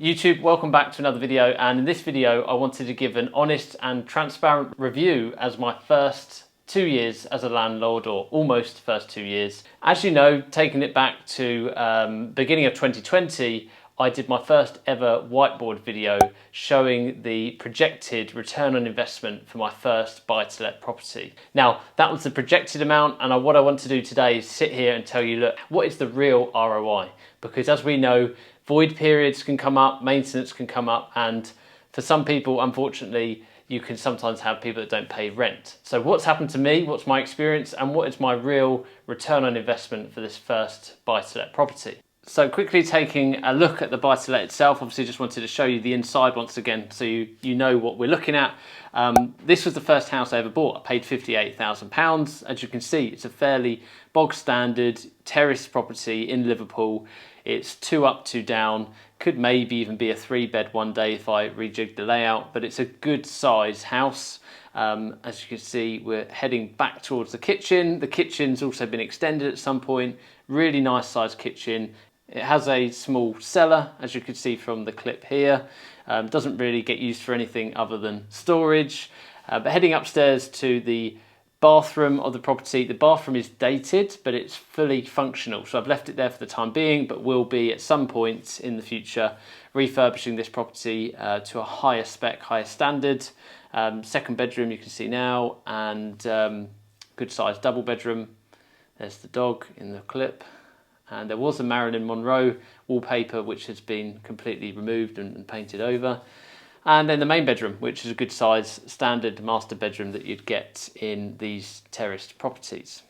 YouTube, welcome back to another video, and in this video I wanted to give an honest and transparent review as my first 2 years as a landlord, or almost first 2 years. As you know, taking it back to beginning of 2020, I did my first ever whiteboard video showing the projected return on investment for my first buy-to-let property. Now, that was the projected amount, and what I want to do today is sit here and tell you, look, what is the real ROI? Because as we know, void periods can come up, maintenance can come up, and for some people, unfortunately, you can sometimes have people that don't pay rent. So what's happened to me, what's my experience, and what is my real return on investment for this first buy-to-let property? So quickly taking a look at the buy-to-let itself, obviously just wanted to show you the inside once again so you know what we're looking at. This was the first house I ever bought. I paid £58,000. As you can see, it's a fairly bog standard terrace property in Liverpool. It's 2 up, 2 down, could maybe even be a 3-bed one day if I rejigged the layout, but it's a good size house. As you can see, we're heading back towards the kitchen. The kitchen's also been extended at some point. Really nice sized kitchen. It has a small cellar, as you can see from the clip here. Doesn't really get used for anything other than storage. But heading upstairs to the bathroom of the property. The bathroom is dated, but it's fully functional. So I've left it there for the time being, but will be at some point in the future refurbishing this property to a higher spec, higher standard. Second bedroom you can see now, and good sized double bedroom. There's the dog in the clip. And there was a Marilyn Monroe wallpaper which has been completely removed and painted over. And then the main bedroom, which is a good size standard master bedroom that you'd get in these terraced properties.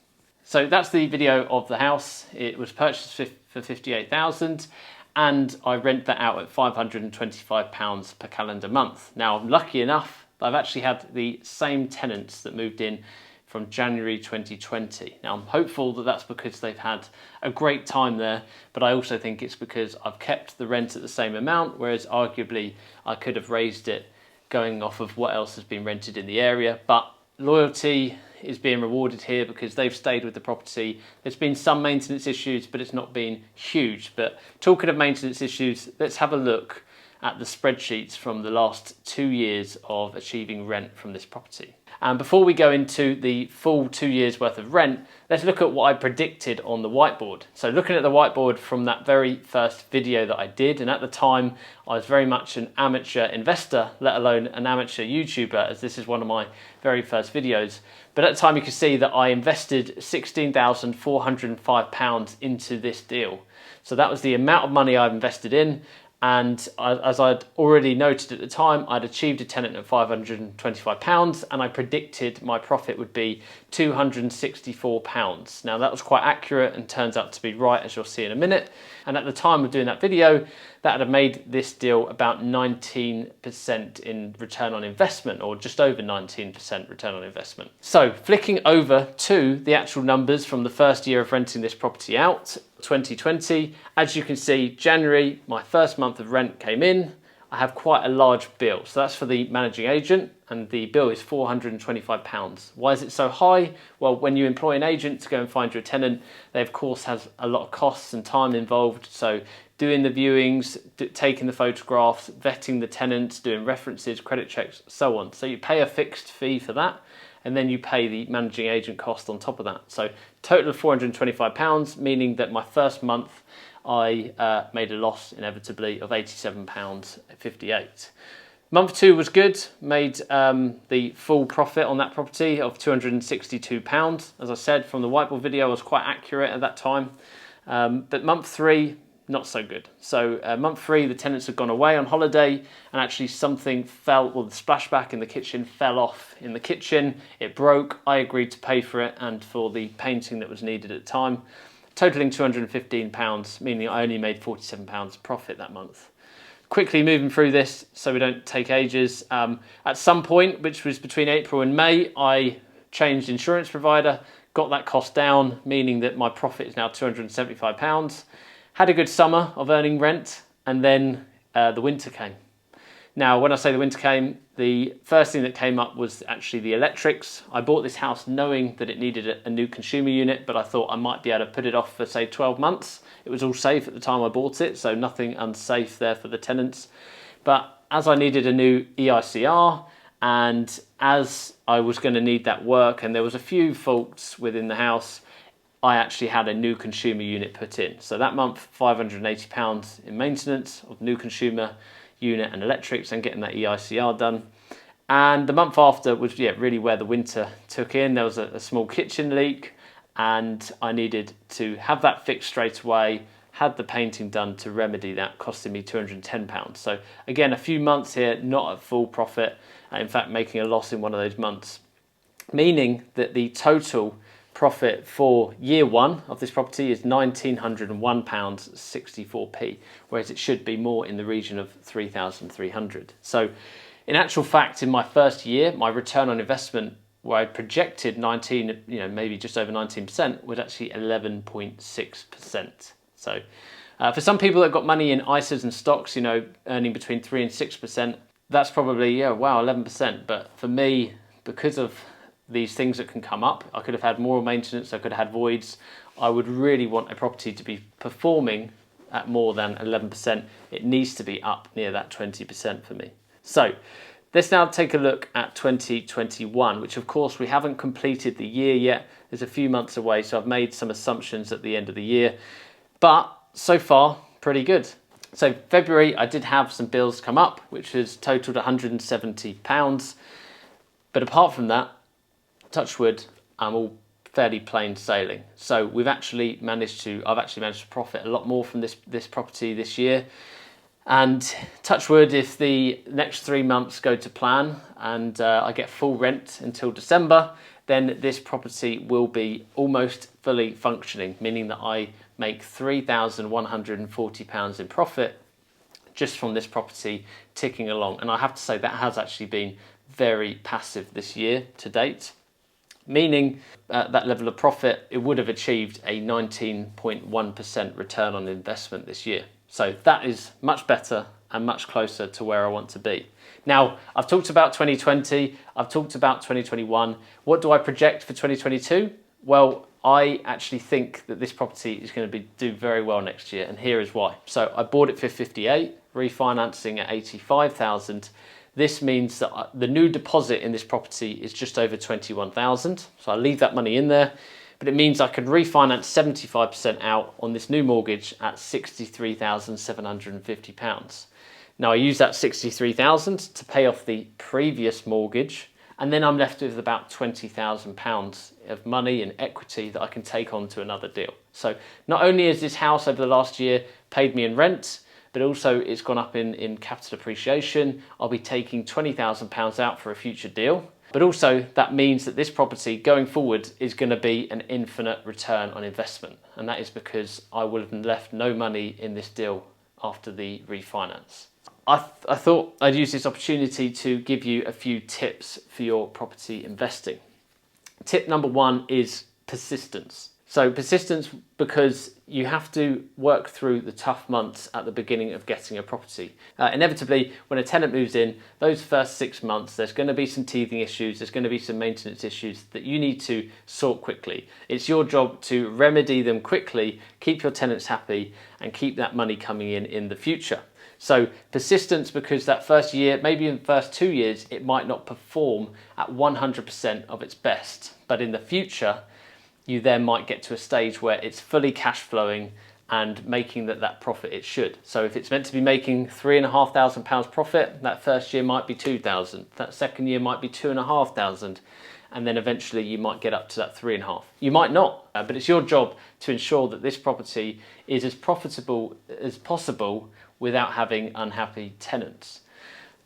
So that's the video of the house. It was purchased for £58,000 and I rent that out at £525 per calendar month. Now I'm lucky enough that I've actually had the same tenants that moved in from January 2020. Now I'm hopeful that that's because they've had a great time there, but I also think it's because I've kept the rent at the same amount, whereas arguably I could have raised it going off of what else has been rented in the area. But loyalty is being rewarded here because they've stayed with the property. There's been some maintenance issues, but it's not been huge. But talking of maintenance issues, let's have a look at the spreadsheets from the last 2 years of achieving rent from this property. And before we go into the full 2 years worth of rent, let's look at what I predicted on the whiteboard. So looking at the whiteboard from that very first video that I did, and at the time I was very much an amateur investor, let alone an amateur YouTuber, as this is one of my very first videos. But at the time you can see that I invested £16,405 into this deal. So that was the amount of money I've invested in. And as I'd already noted at the time, I'd achieved a tenant at £525 and I predicted my profit would be £264. Now that was quite accurate and turns out to be right, as you'll see in a minute. And at the time of doing that video, that had made this deal about 19% in return on investment, or just over 19% return on investment. So flicking over to the actual numbers from the first year of renting this property out, 2020, as you can see, January, my first month of rent came in. I have quite a large bill. So that's for the managing agent, and the bill is £425. Why is it so high? Well, when you employ an agent to go and find you a tenant, they of course has a lot of costs and time involved. So doing the viewings, taking the photographs, vetting the tenants, doing references, credit checks, so on. So you pay a fixed fee for that, and then you pay the managing agent cost on top of that. So total of £425, meaning that my first month I made a loss inevitably of £87.58. Month 2 was good, made the full profit on that property of £262. As I said from the whiteboard video, I was quite accurate at that time. But month 3, not so good. So month 3, the tenants had gone away on holiday, and actually something fell, or the splashback in the kitchen fell off in the kitchen. It broke. I agreed to pay for it and for the painting that was needed at the time, totaling £215, meaning I only made £47 profit that month. Quickly moving through this so we don't take ages. At some point, which was between April and May, I changed insurance provider, got that cost down, meaning that my profit is now £275. Had a good summer of earning rent, and then the winter came. Now, when I say the winter came, the first thing that came up was actually the electrics. I bought this house knowing that it needed a new consumer unit, but I thought I might be able to put it off for say 12 months. It was all safe at the time I bought it, so nothing unsafe there for the tenants. But as I needed a new EICR, and as I was going to need that work, and there was a few faults within the house, I actually had a new consumer unit put in. So that month, £580 in maintenance of new consumer unit and electrics and getting that EICR done. And the month after was really where the winter took in. There was a small kitchen leak and I needed to have that fixed straight away, had the painting done to remedy that, costing me £210. So again, a few months here, not at full profit, in fact making a loss in one of those months, meaning that the total profit for year one of this property is £1,901.64, whereas it should be more in the region of 3,300. So in actual fact, in my first year, my return on investment, where I projected 19, maybe just over 19%, was actually 11.6%. So for some people that got money in ISAs and stocks, earning between 3 and 6%, that's probably, wow, 11%. But for me, because of these things that can come up, I could have had more maintenance, I could have had voids. I would really want a property to be performing at more than 11%. It needs to be up near that 20% for me. So let's now take a look at 2021, which of course we haven't completed the year yet. There's a few months away, so I've made some assumptions at the end of the year. But so far, pretty good. So February, I did have some bills come up, which has totaled £170. But apart from that, touch wood, I'm all fairly plain sailing. So I've actually managed to profit a lot more from this property this year. And touch wood, if the next 3 months go to plan and I get full rent until December, then this property will be almost fully functioning, meaning that I make £3,140 in profit just from this property ticking along. And I have to say that has actually been very passive this year to date, meaning at that level of profit, it would have achieved a 19.1% return on investment this year. So that is much better and much closer to where I want to be. Now, I've talked about 2020, I've talked about 2021. What do I project for 2022? Well, I actually think that this property is going to do very well next year, and here is why. So I bought it for 58, refinancing at 85,000. This means that the new deposit in this property is just over 21,000. So I'll leave that money in there, but it means I can refinance 75% out on this new mortgage at £63,750. Now I use that 63,000 to pay off the previous mortgage, and then I'm left with about £20,000 of money and equity that I can take on to another deal. So not only has this house over the last year paid me in rent, but also it's gone up in capital appreciation. I'll be taking £20,000 out for a future deal. But also that means that this property going forward is going to be an infinite return on investment. And that is because I will have left no money in this deal after the refinance. I thought I'd use this opportunity to give you a few tips for your property investing. Tip number one is persistence. So persistence, because you have to work through the tough months at the beginning of getting a property. Inevitably, when a tenant moves in, those first 6 months, there's going to be some teething issues, there's going to be some maintenance issues that you need to sort quickly. It's your job to remedy them quickly, keep your tenants happy, and keep that money coming in the future. So persistence, because that first year, maybe in the first 2 years, it might not perform at 100% of its best. But in the future, you then might get to a stage where it's fully cash flowing and making that profit it should. So if it's meant to be making £3,500 profit, that first year might be 2,000. That second year might be 2,500. And then eventually you might get up to that 3,500. You might not, but it's your job to ensure that this property is as profitable as possible without having unhappy tenants.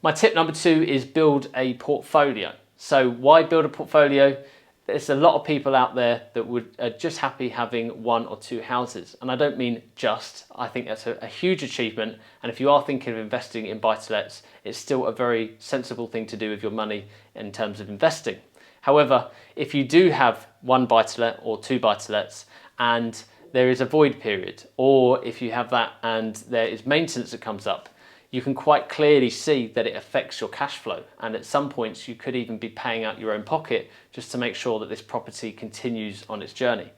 My tip number 2 is build a portfolio. So why build a portfolio? There's a lot of people out there that are just happy having 1 or 2 houses. And I don't mean just, I think that's a huge achievement. And if you are thinking of investing in buy-to-lets, it's still a very sensible thing to do with your money in terms of investing. However, if you do have 1 buy-to-let or 2 buy-to-lets and there is a void period, or if you have that and there is maintenance that comes up, you can quite clearly see that it affects your cash flow. And at some points, you could even be paying out your own pocket just to make sure that this property continues on its journey.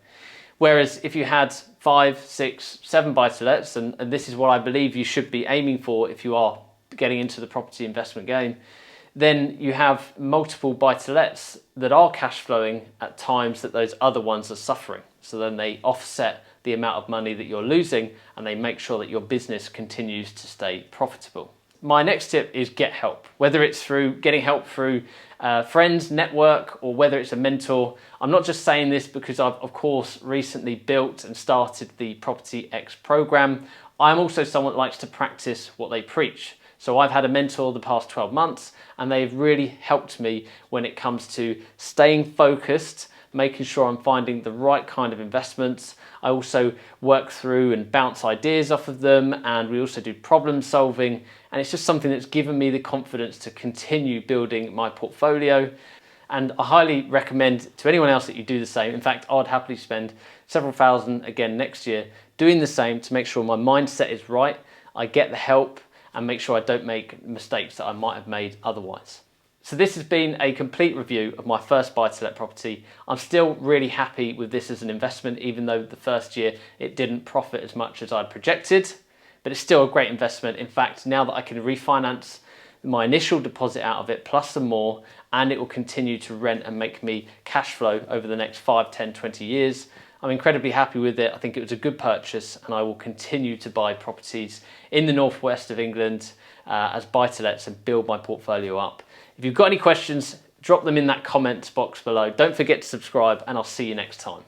Whereas if you had 5, 6, 7 buy-to-lets, and this is what I believe you should be aiming for if you are getting into the property investment game, then you have multiple buy-to-lets that are cash flowing at times that those other ones are suffering. So then they offset the amount of money that you're losing, and they make sure that your business continues to stay profitable. My next tip is get help, whether it's through getting help through friends, network, or whether it's a mentor. I'm not just saying this because I've, of course, recently built and started the Property X program. I'm also someone that likes to practice what they preach. So I've had a mentor the past 12 months, and they've really helped me when it comes to staying focused, making sure I'm finding the right kind of investments. I also work through and bounce ideas off of them, and we also do problem solving. And it's just something that's given me the confidence to continue building my portfolio. And I highly recommend to anyone else that you do the same. In fact, I'd happily spend several thousand again next year doing the same to make sure my mindset is right, I get the help, and make sure I don't make mistakes that I might have made otherwise. So this has been a complete review of my first buy-to-let property. I'm still really happy with this as an investment, even though the first year it didn't profit as much as I'd projected, but it's still a great investment. In fact, now that I can refinance my initial deposit out of it plus some more, and it will continue to rent and make me cash flow over the next 5, 10, 20 years, I'm incredibly happy with it. I think it was a good purchase, and I will continue to buy properties in the northwest of England as buy-to-lets and build my portfolio up. If you've got any questions, drop them in that comments box below. Don't forget to subscribe, and I'll see you next time.